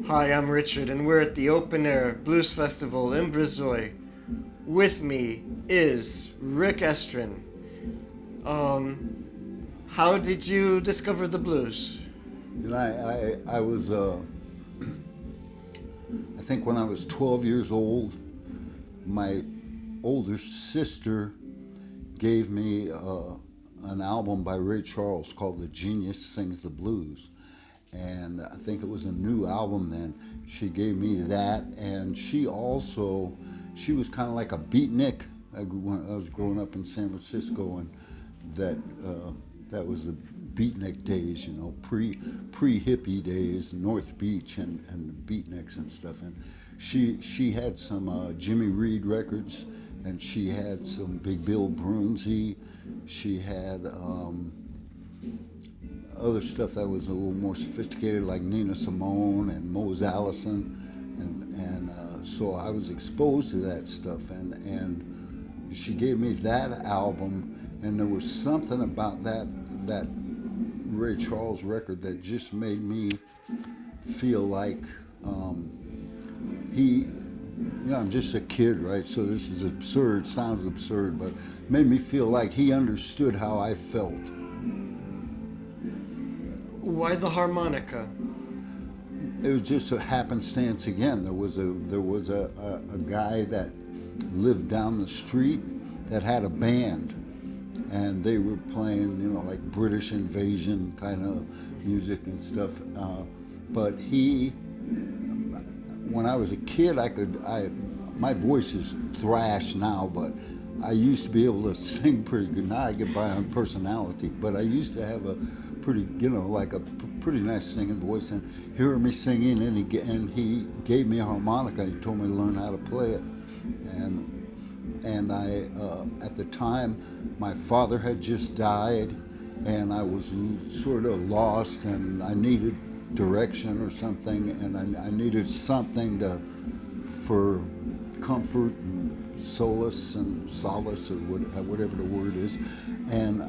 Hi, I'm Richard, and we're at the Open Air Blues Festival in Brezoi. With me is Rick Estrin. How did you discover the blues? And I was, I think when I was 12 years old, my older sister gave me an album by Ray Charles called The Genius Sings the Blues. And I think it was a new album then. She gave me that, and she was kind of like a beatnik. I was growing up in San Francisco, and that was the beatnik days, you know, pre-hippie days, North Beach and the beatniks and stuff. And she had some Jimmy Reed records, and she had some Big Bill Brunzi. She had other stuff that was a little more sophisticated, like Nina Simone and Mose Allison, and so I was exposed to that stuff, and she gave me that album, and there was something about that Ray Charles record that just made me feel like I'm just a kid, right? So this is absurd, sounds absurd, but made me feel like he understood how I felt. Why the harmonica? It was just a happenstance again. There was a guy that lived down the street that had a band, and they were playing, you know, like British invasion kind of music and stuff. But when I was a kid, my voice is thrash now, but I used to be able to sing pretty good. Now I get by on personality, but I used to have a pretty, you know, like a pretty nice singing voice, and hearing me singing, and he gave me a harmonica, and he told me to learn how to play it. And I, at the time, my father had just died, and I was sort of lost, and I needed direction or something, and I needed something for comfort and solace or whatever the word is, and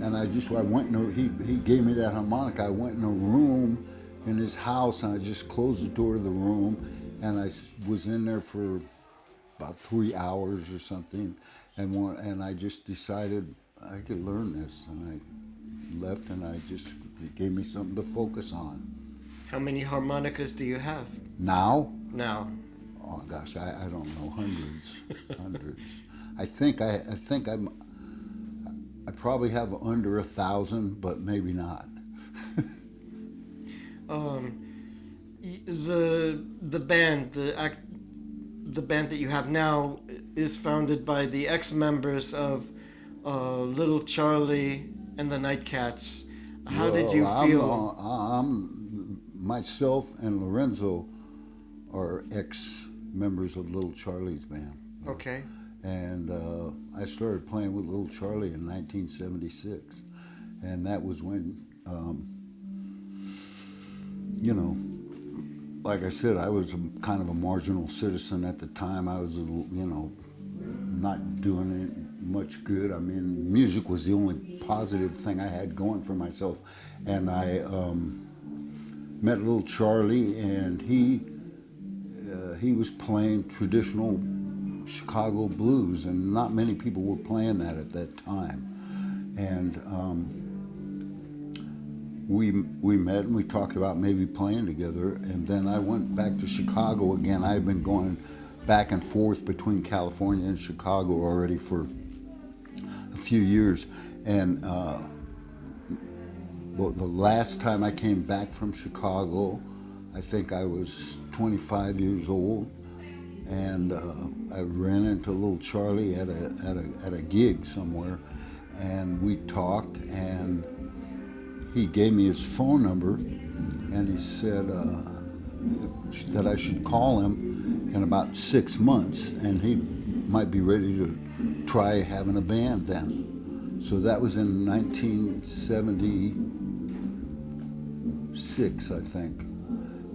I went in he gave me that harmonica. I went in a room in his house, and I just closed the door to the room, and I was in there for about 3 hours or something, and I just decided I could learn this, and I left, and it gave me something to focus on. How many harmonicas do you have? Now? Now. Oh gosh, I don't know, hundreds. I probably have under 1,000, but maybe not. The band that you have now is founded by the ex-members of Little Charlie and the Nightcats. How did you feel? Myself and Lorenzo are ex-members of Little Charlie's band. Okay. And I started playing with Little Charlie in 1976, and that was when, you know, like I said, I was kind of a marginal citizen at the time. I was, you know, not doing much good. I mean, music was the only positive thing I had going for myself, and I met Little Charlie, and he was playing traditional Chicago blues, and not many people were playing that at that time. And we met, and we talked about maybe playing together, and then I went back to Chicago again. I had been going back and forth between California and Chicago already for a few years, and well, the last time I came back from Chicago, I think I was 25 years old, and I ran into Little Charlie at a gig somewhere, and we talked, and he gave me his phone number, and he said that I should call him in about 6 months, and he might be ready to try having a band then. So that was in 1976, I think,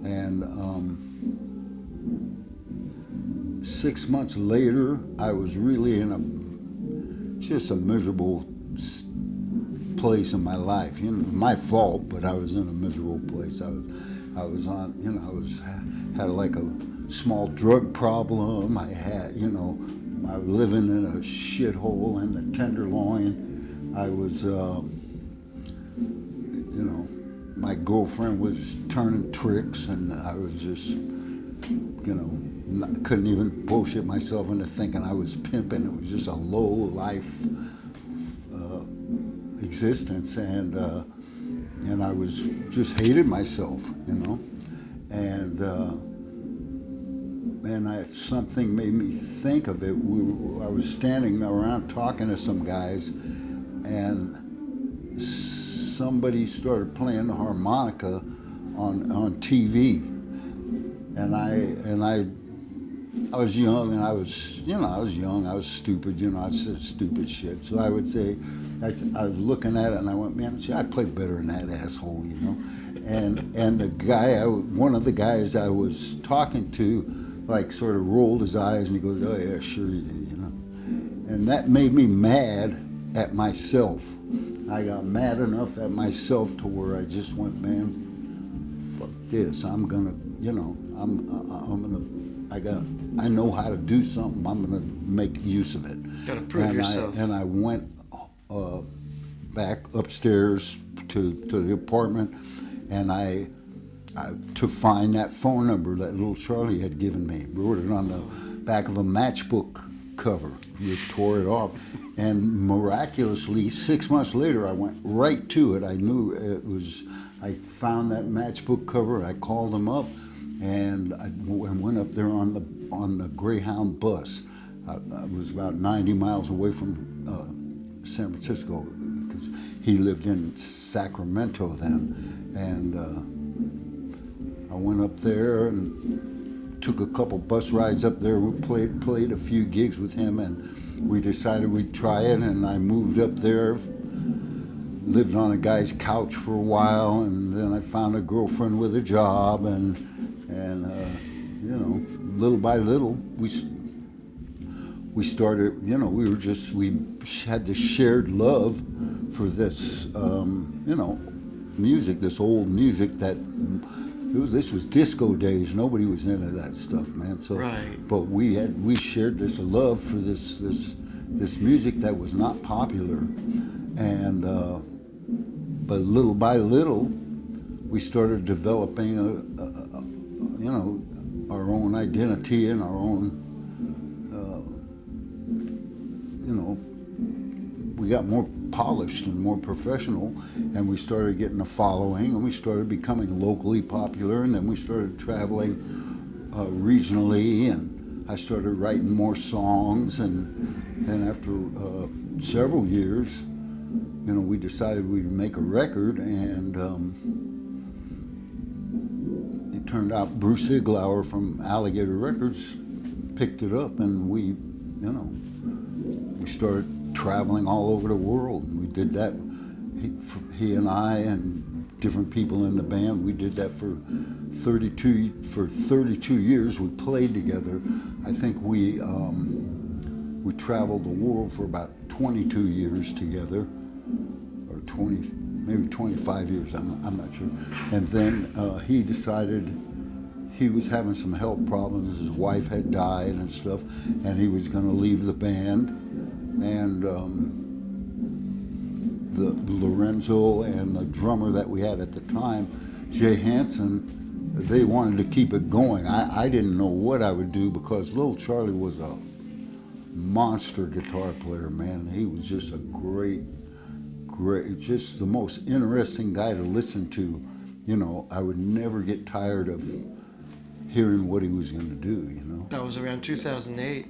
and 6 months later, I was really in just a miserable place in my life. You know, my fault, but I was in a miserable place. I was I was on, you know, had like a small drug problem. I had, you know, I was living in a shithole in the Tenderloin. I was, you know, my girlfriend was turning tricks, and I was just, you know, couldn't even bullshit myself into thinking I was pimping. It was just a low life existence, and I was just hated myself, you know, and something made me think of it. I was standing around talking to some guys, and somebody started playing the harmonica on TV, and I was young, and I was young, I was stupid, you know, I said stupid shit. So I would say, I was looking at it, and I went, man, see, I play better than that asshole, you know. And the guy, one of the guys I was talking to, like, sort of rolled his eyes, and he goes, oh yeah, sure you do, you know. And that made me mad at myself. I got mad enough at myself to where I just went, man, fuck this. I'm gonna, you know, I know how to do something. I'm gonna make use of it. Gotta prove yourself. And I went back upstairs to the apartment, and I to find that phone number that little Charlie had given me. Wrote it on the back of a matchbook cover. We tore it off, and miraculously, 6 months later, I went right to it. I knew it was. I found that matchbook cover. I called them up, and I went up there on the Greyhound bus. I was about 90 miles away from San Francisco, because he lived in Sacramento then, and I went up there and took a couple bus rides up there. We played a few gigs with him, and we decided we'd try it, and I moved up there, lived on a guy's couch for a while, and then I found a girlfriend with a job, and you know, little by little, we started, you know, we had this shared love for this, you know, music, this old music that, this was disco days. Nobody was into that stuff, man. So, right. But we shared this love for this music that was not popular, and but little by little, we started developing you know, our own identity and our own, you know, we got more polished and more professional, and we started getting a following, and we started becoming locally popular, and then we started traveling regionally, and I started writing more songs, and after several years, you know, we decided we'd make a record, and it turned out Bruce Iglauer from Alligator Records picked it up, and we, you know, we started traveling all over the world. We did that, he and I and different people in the band, we did that for 32 years. We played together. I think we traveled the world for about 22 years together, or 20, maybe 25 years, I'm not sure. And then he decided he was having some health problems. His wife had died and stuff, and he was going to leave the band. And the Lorenzo and the drummer that we had at the time, Jay Hansen, they wanted to keep it going. I didn't know what I would do, because little Charlie was a monster guitar player, man. He was just a great, just the most interesting guy to listen to. You know, I would never get tired of hearing what he was going to do, you know. That was around 2008.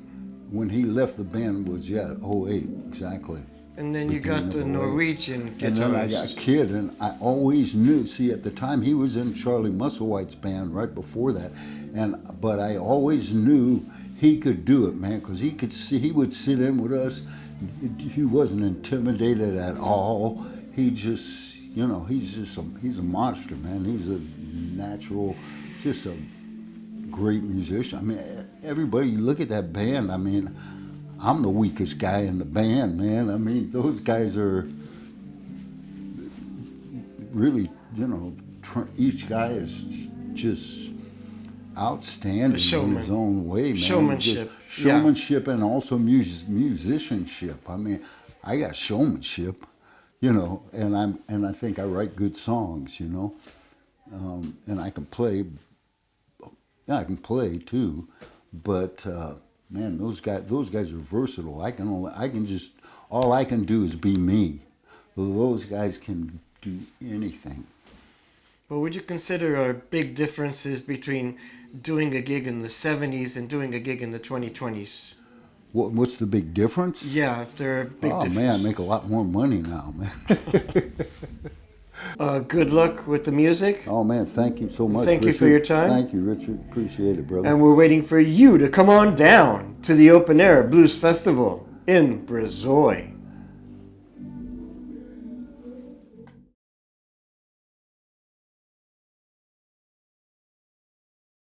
When he left the band was, yeah, 08, exactly. And then you got the Norwegian guitarist. And then I got Kid, and I always knew, see, at the time he was in Charlie Musselwhite's band right before that, but I always knew he could do it, man, because he would sit in with us. He wasn't intimidated at all. He just, you know, he's a monster, man. He's a natural, just a great musician. I mean, everybody, you look at that band, I mean, I'm the weakest guy in the band, man. I mean, those guys are really, you know, each guy is just outstanding in his own way, man. Showmanship. Just showmanship, and also musicianship. I mean, I got showmanship, you know, and I think I write good songs, you know, and I can play. Yeah, I can play too, but man, those guys are versatile. All I can do is be me. Those guys can do anything. What would you consider are big differences between doing a gig in the 70s and doing a gig in the 2020s? What's the big difference? Yeah, if there are big differences. Oh man, I make a lot more money now, man. Good luck with the music. Oh man, thank you so much. Thank Richard. you for your time. Thank you, Richard. Appreciate it, brother. And we're waiting for you to come on down to the Open Air Blues Festival in Brezoi.